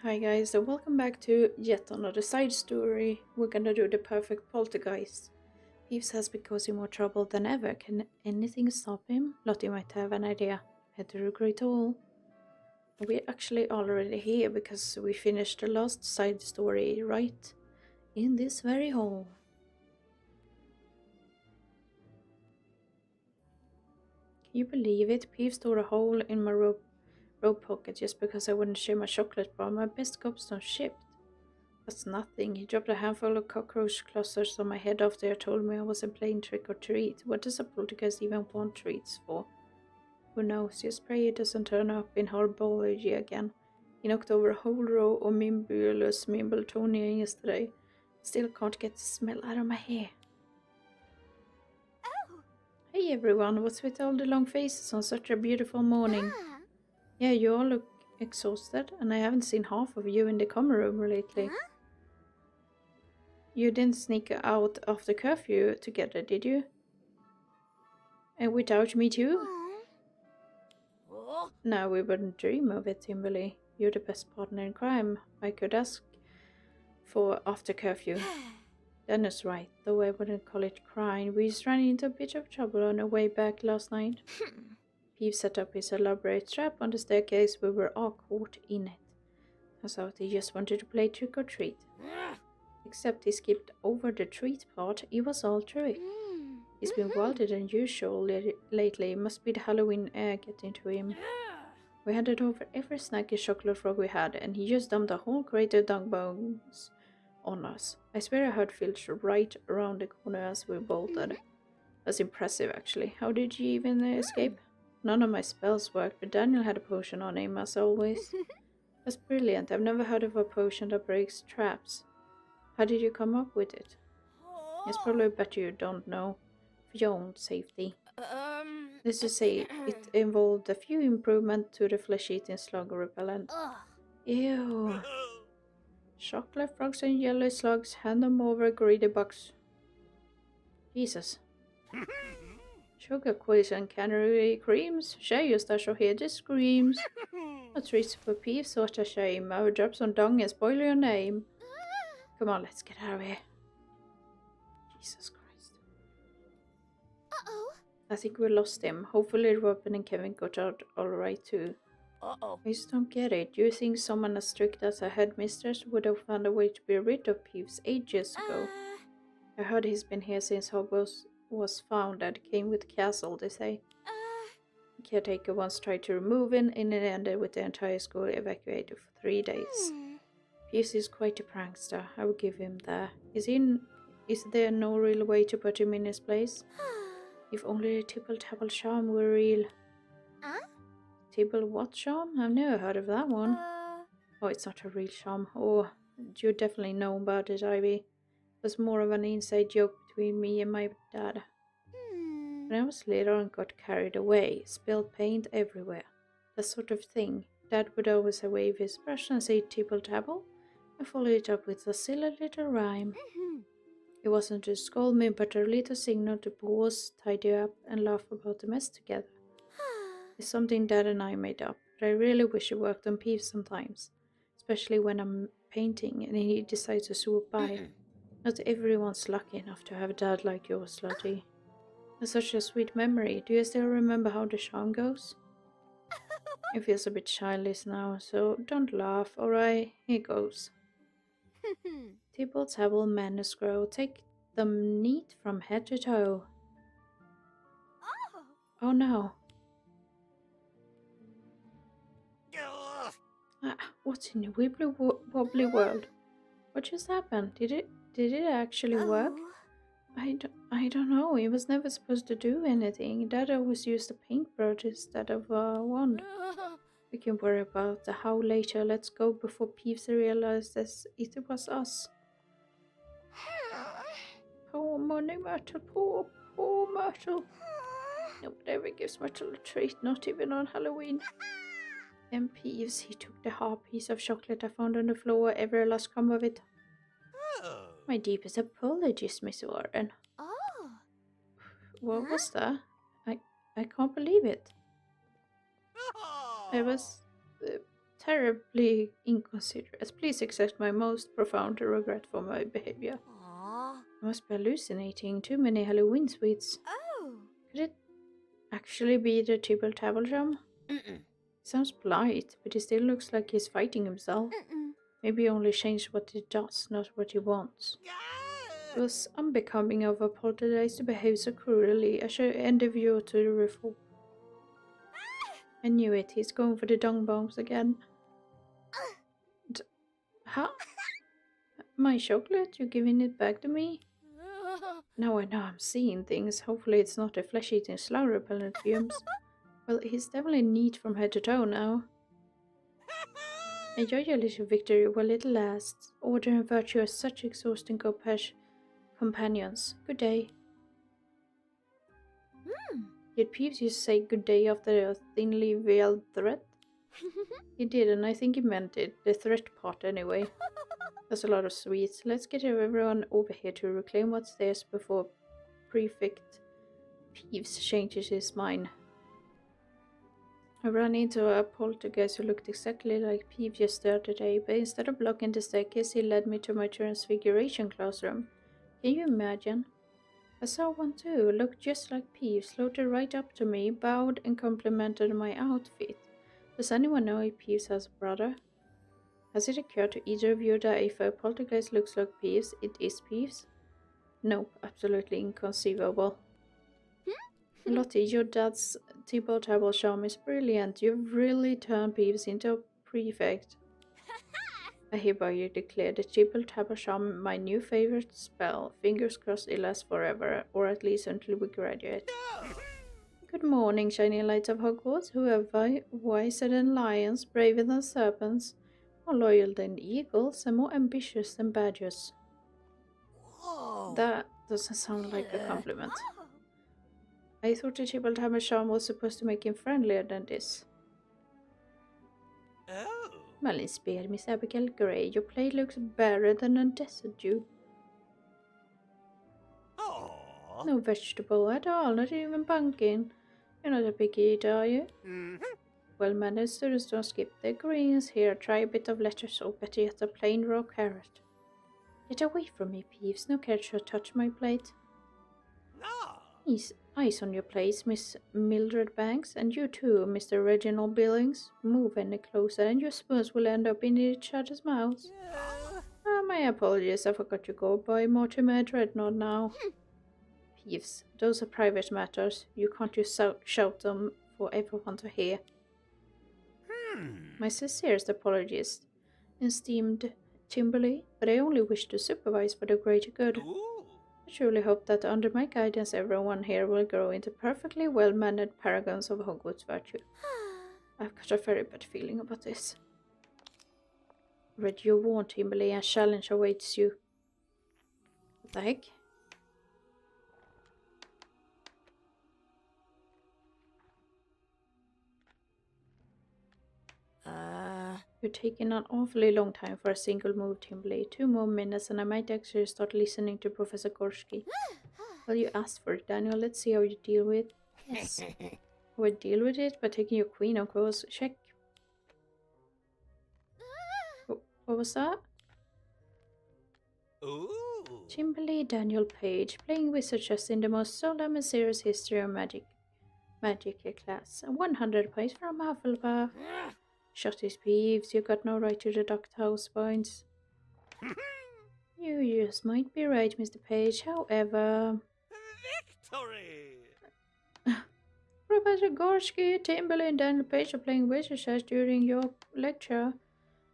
Hi guys, and welcome back to yet another side story. We're gonna do the Perfect Poltergeist. Peeves has been causing more trouble than ever. Can anything stop him? Lottie might have an idea. Head to the Great Hall. We're actually already here because we finished the last side story right in this very hall. Can you believe it? Peeves tore a hole in my robe pocket just because I wouldn't share my chocolate bar. My best gobstone shipped. That's nothing. He dropped a handful of cockroach clusters on my head after he told me I wasn't playing trick or treat. What does a poltergeist even want treats for? Who knows? Just pray he doesn't turn up in herbology again. He knocked over a whole row of Mimbulus Mimbletonia yesterday. Still can't get the smell out of my hair. Oh, Hey everyone, what's with all the long faces on such a beautiful morning? ah, Yeah, you all look exhausted, and I haven't seen half of you in the common room lately. huh? You didn't sneak out after curfew together, did you? And without me too? Aw. Oh. No, we wouldn't dream of it, Timberly. You're the best partner in crime I could ask for after curfew. Dennis right, though I wouldn't call it crime. We just ran into a bit of trouble on our way back last night. Peeves set up his elaborate trap on the staircase. We were all caught in it. Turns out he just wanted to play trick or treat. Except he skipped over the treat part. He was all through it. Mm. He's been wilder than usual lately. Must be the Halloween air getting to him. We handed over every snacky chocolate frog we had, and he just dumped a whole crate of dung bones on us. I swear I heard filch right around the corner as we bolted. That's impressive, actually. How did you even escape? None of my spells worked, but Daniel had a potion on him, as always. That's brilliant. I've never heard of a potion that breaks traps. How did you come up with it? It's probably better you don't know, for your own safety. Let's just say it involved a few improvements to the flesh-eating slug repellent. Ugh. Ew. Chocolate frogs and yellow slugs, hand them over, greedy bugs. Jesus. Sugar quiz and canary creams. Tjejer stash och heder screams. A treat for peeves, what a shame. I would drop some dung and spoil your name. Come on, let's get out of here. Jesus Christ. Uh-oh. I think we lost him. Hopefully Robin and Kevin got out alright too. Uh-oh. I just don't get it. Do you think someone as strict as a headmistress would have found a way to be rid of Peeves ages ago? I heard he's been here since Hogwarts was found and came with the castle, they say. The caretaker once tried to remove him and it ended with the entire school evacuated for 3 days. Peeves is quite a prankster, I will give him that. Is there no real way to put him in his place? If only the Tipple-Tapple charm were real. Tipple what charm? I've never heard of that one. Oh, it's not a real charm. Oh, you definitely know about it, Ivy. It was more of an inside joke between me and my dad. When I was little and got carried away, spilled paint everywhere. That sort of thing. Dad would always wave his brush and say Tipple-Tapple and follow it up with a silly little rhyme. It wasn't to scold me, but a little signal to pause, tidy up, and laugh about the mess together. It's something Dad and I made up, but I really wish it worked on Peeves sometimes, especially when I'm painting and he decides to swoop by. Not everyone's lucky enough to have a dad like yours, Lottie. That's such a sweet memory. Do you still remember how the charm goes? It feels a bit childish now, so don't laugh, alright? Here goes. Tibble tabble madness grow, take them neat from head to toe. Oh no. What's in the wibbly wobbly world? What just happened? Did it actually work? I don't know. It was never supposed to do anything. Dad always used a paintbrush instead of a wand. We can worry about the how later. Let's go before Peeves realizes it was us. Poor money Myrtle, poor Myrtle. Nobody ever gives Myrtle a treat, not even on Halloween. Then Peeves, he took the half piece of chocolate I found on the floor, every last crumb of it. My deepest apologies, Miss Warren. What was that? I can't believe it. I was terribly inconsiderate. Please accept my most profound regret for my behavior. Aw. I must be hallucinating too many Halloween sweets. Oh. Could it actually be the Tibble Tabble Jam? Mm-mm. Sounds polite, but he still looks like he's fighting himself. Mm-mm. Maybe he only changed what he does, not what he wants. It was unbecoming of a poltergeist to behave so cruelly. I should end the view to the reform. I knew it. He's going for the dung bombs again. Huh? My chocolate? You're giving it back to me? Now I know I'm seeing things. Hopefully it's not the flesh-eating slough repellent fumes. Well, he's definitely neat from head to toe now. Enjoy your little victory while it lasts. Order and virtue are such exhausting companions. Good day. Did Peeves used to say good day after a thinly veiled threat? He did, and I think he meant it. The threat part, anyway. There's a lot of sweets. Let's get everyone over here to reclaim what's theirs before Prefect Peeves changes his mind. I ran into a poltergeist who looked exactly like Peeves yesterday, but instead of blocking the staircase, he led me to my transfiguration classroom. Can you imagine? I saw one too, looked just like Peeves, floated right up to me, bowed and complimented my outfit. Does anyone know if Peeves has a brother? Has it occurred to either of you that if a poltergeist looks like Peeves, it is Peeves? Nope, absolutely inconceivable. Lottie, your dad's T-ball table charm is brilliant. You've really turned Peeves into a prefect. I hereby declare the T-ball table charm my new favorite spell. Fingers crossed it lasts forever, or at least until we graduate. Good morning, shining lights of Hogwarts. Who are wiser than lions, braver than serpents, more loyal than eagles, and more ambitious than badgers? Whoa. That doesn't sound like a compliment. I thought the Tibble Hammer charm was supposed to make him friendlier than this. Oh. Malin spared Miss Abigail Gray. Your plate looks better than a desert dew. Aww. No vegetable at all, not even pumpkin. You're not a picky eater, are you? Mm-hmm. Well-mannered students don't skip their greens. Here, try a bit of lettuce, or better yet, a plain raw carrot. Get away from me, Peeves. No carrot shall touch my plate. No. Eyes on your place, Miss Mildred Banks, and you too, Mr. Reginald Billings. Move any closer, and your spoons will end up in each other's mouths. My apologies, I forgot you go by Mortimer Dreadnought now. Peeves, those are private matters. You can't just shout them for everyone to hear. My sincerest apologies, esteemed Timberley, but I only wish to supervise for the greater good. Ooh. I truly hope that under my guidance everyone here will grow into perfectly well-mannered paragons of Hogwarts virtue. I've got a very bad feeling about this. Read your warn, Timberley, and challenge awaits you. What the heck? You're taking an awfully long time for a single move, Timberley. 2 more minutes and I might actually start listening to Professor Gorski. Well, you asked for it, Daniel. Let's see how you deal with it. Yes. How I deal with it? By taking your queen, of course. Check. Oh, what was that? Ooh. Timberley Daniel Page, playing wizard chess in the most solemn and serious history of magic class. 100 points from Hufflepuff. Shut his Peeves, you got no right to deduct house points. You just might be right, Mr. Page. However, Victory. Professor Gorski, Timberley, and Daniel Page are playing wizard chess during your lecture.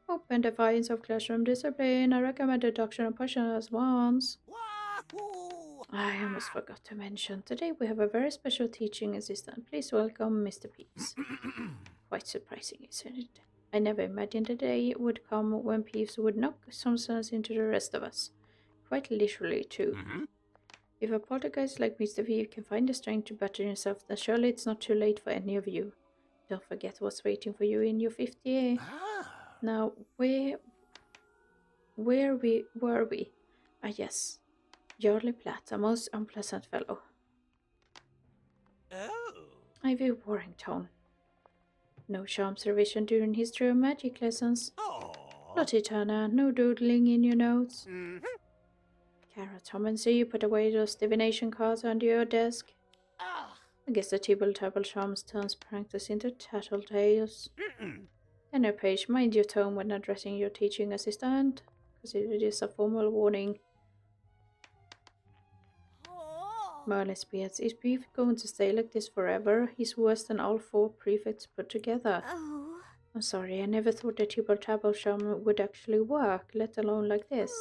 Open defiance of classroom discipline. I recommend deduction of poisonous wands. Wahoo. I almost forgot to mention, today we have a very special teaching assistant. Please welcome Mr. Peeves. Quite surprising, isn't it? I never imagined the day would come when Peeves would knock some sense into the rest of us. Quite literally, too. If a poltergeist like Mr. Peeves can find the strength to better himself, then surely it's not too late for any of you. Don't forget what's waiting for you in your 50th year. Now, where were we? Ah, yes. Jarly Platt, a most unpleasant fellow. Oh. Ivy Warrington. No charms revision during history or magic lessons. Aw. Lottie Turner, no doodling in your notes. Mhm. Kara Tomlinson, you put away those divination cards under your desk. Ah. I guess the Tibble Tabble Charms turns practice into tattletales. Mm-mm. Henry Page, mind your tone when addressing your teaching assistant. Consider this a formal warning. Oh. Merlin Spears, is Beef going to stay like this forever? He's worse than all 4 prefects put together. Oh. I'm sorry, I never thought the Tibble Tabble Charm would actually work, let alone like this.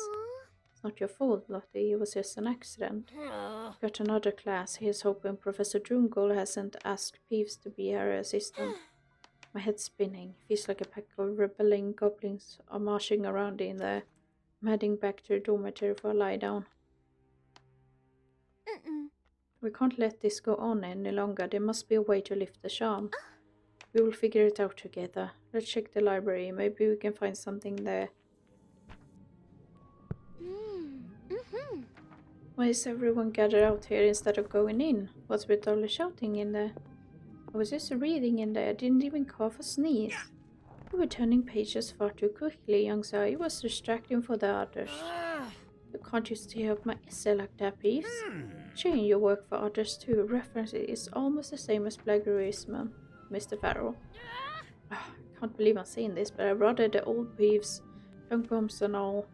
It's not your fault, Lottie, it was just an accident. Got another class. Here's hoping Professor Drumgold hasn't asked Peeves to be her assistant. My head's spinning. Feels like a pack of rebelling goblins are marching around in there. I'm heading back to the dormitory for a lie down. We can't let this go on any longer. There must be a way to lift the charm. We will figure it out together. Let's check the library. Maybe we can find something there. Why is everyone gathered out here instead of going in? What's with all the shouting in there? I was just reading in there. I didn't even cough or sneeze. You were turning pages far too quickly, young sir. It was distracting for the others. You can't just tear up my essay like that, Peeves. Sharing your work for others too. References is almost the same as plagiarism, Mr. Farrell. I can't believe I'm saying this, but I rather the old Peeves, young bumps and all.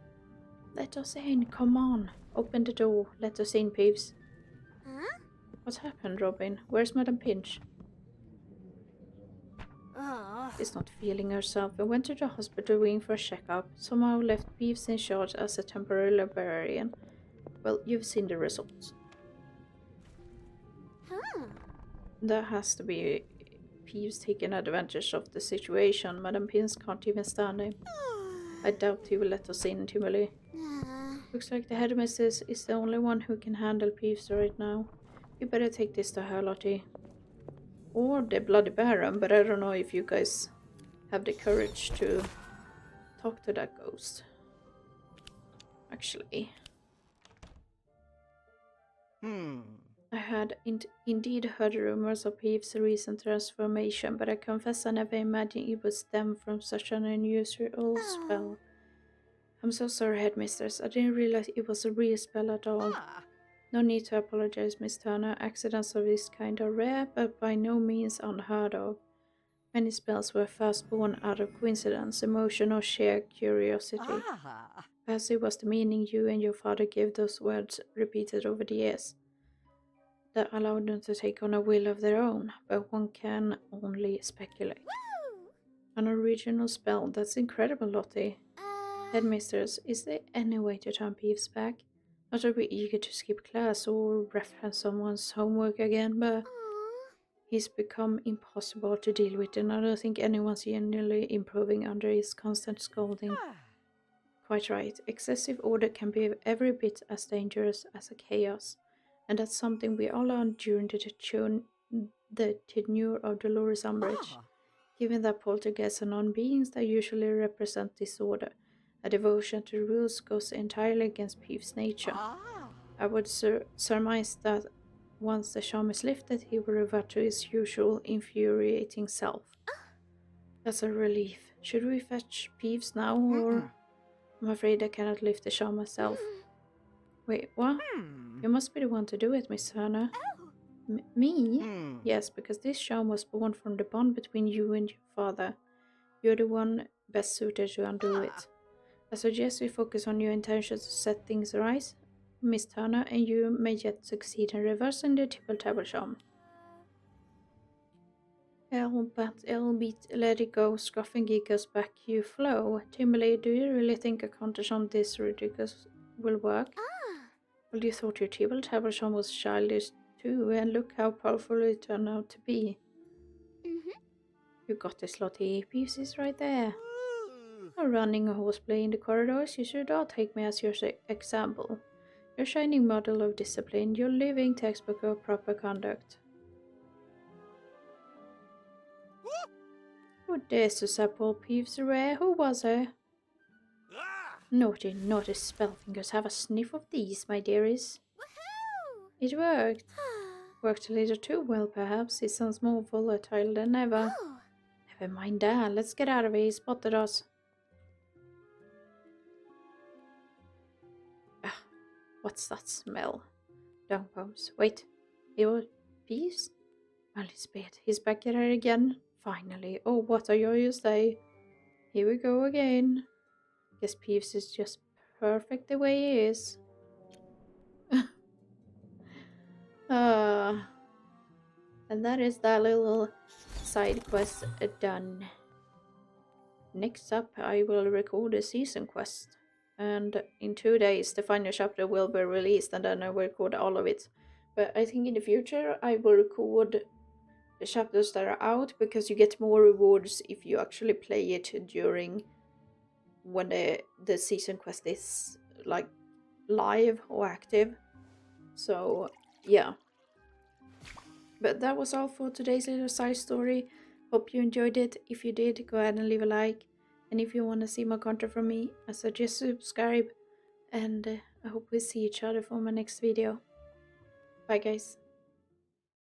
Let us in, come on. Open the door. Let us in, Peeves. Huh? What happened, Robin? Where's Madam Pinch? Oh. She's not feeling herself and went to the hospital wing for a checkup. Somehow left Peeves in charge as a temporary librarian. Well, you've seen the results. Huh. That has to be Peeves taking advantage of the situation. Madam Pinch can't even stand him. I doubt he will let us in, Timberly. Looks like the headmistress is the only one who can handle Peeves right now. You better take this to her, Lottie. Or the Bloody Baron, but I don't know if you guys have the courage to talk to that ghost. Actually. I had indeed heard rumors of Peeves' recent transformation, but I confess I never imagined it would stem from such an unusual spell. I'm so sorry, headmistress. I didn't realize it was a real spell at all. No need to apologize, Miss Turner. Accidents of this kind are rare, but by no means unheard of. Many spells were first born out of coincidence, emotion, or sheer curiosity. Perhaps it was the meaning you and your father gave those words repeated over the years that allowed them to take on a will of their own, but one can only speculate. An original spell? That's incredible, Lottie. Headmistress, is there any way to turn Peeves back? Not to be eager to skip class or reference someone's homework again, but he's become impossible to deal with, and I don't think anyone's genuinely improving under his constant scolding. Quite right. Excessive order can be every bit as dangerous as a chaos, and that's something we all learned during the tenure of Dolores Umbridge. Given that poltergeists are non-beings that usually represent disorder, a devotion to rules goes entirely against Peeves' nature. I would surmise that once the charm is lifted, he will revert to his usual infuriating self. That's a relief. Should we fetch Peeves now, or...? I'm afraid I cannot lift the charm myself. Wait, what? You must be the one to do it, Miss Turner. Me? Yes, because this charm was born from the bond between you and your father. You're the one best suited to undo it. I suggest we focus on your intentions to set things right, Miss Turner, and you may yet succeed in reversing the Tibble Tabble charm. Albeit let it go, Scruffing giggles back, you flow. Timberly, do you really think a counter charm this ridiculous will work? Well, you thought your Tibble Tabble charm was childish too, and look how powerful it turned out to be. You got this, Lottie. Peeves is right there. Not running a horseplay in the corridors, you should all take me as your example. You're a shining model of discipline, your living textbook of proper conduct. Who dares to set Paul Peeves away? Who was it? Naughty, naughty spellfingers, have a sniff of these, my dearies. It worked. Worked a little too well, perhaps. It sounds more volatile than ever. Never mind that. Let's get out of here. He spotted us. Ugh, what's that smell? Dung pumps. Wait. It was Peeves? Well, it's bad. He's back here again. Finally. Oh, what a joyous day. Here we go again. Guess Peeves is just perfect the way he is. And that is that little side quest done. Next up, I will record a season quest. And in 2 days, the final chapter will be released, and then I will record all of it. But I think in the future, I will record the chapters that are out, because you get more rewards if you actually play it during when the season quest is like live or active. So yeah, but that was all for today's little side story. Hope you enjoyed it. If you did, go ahead and leave a like, and if you want to see more content from me, I suggest subscribe, and I hope we see each other for my next video. Bye guys.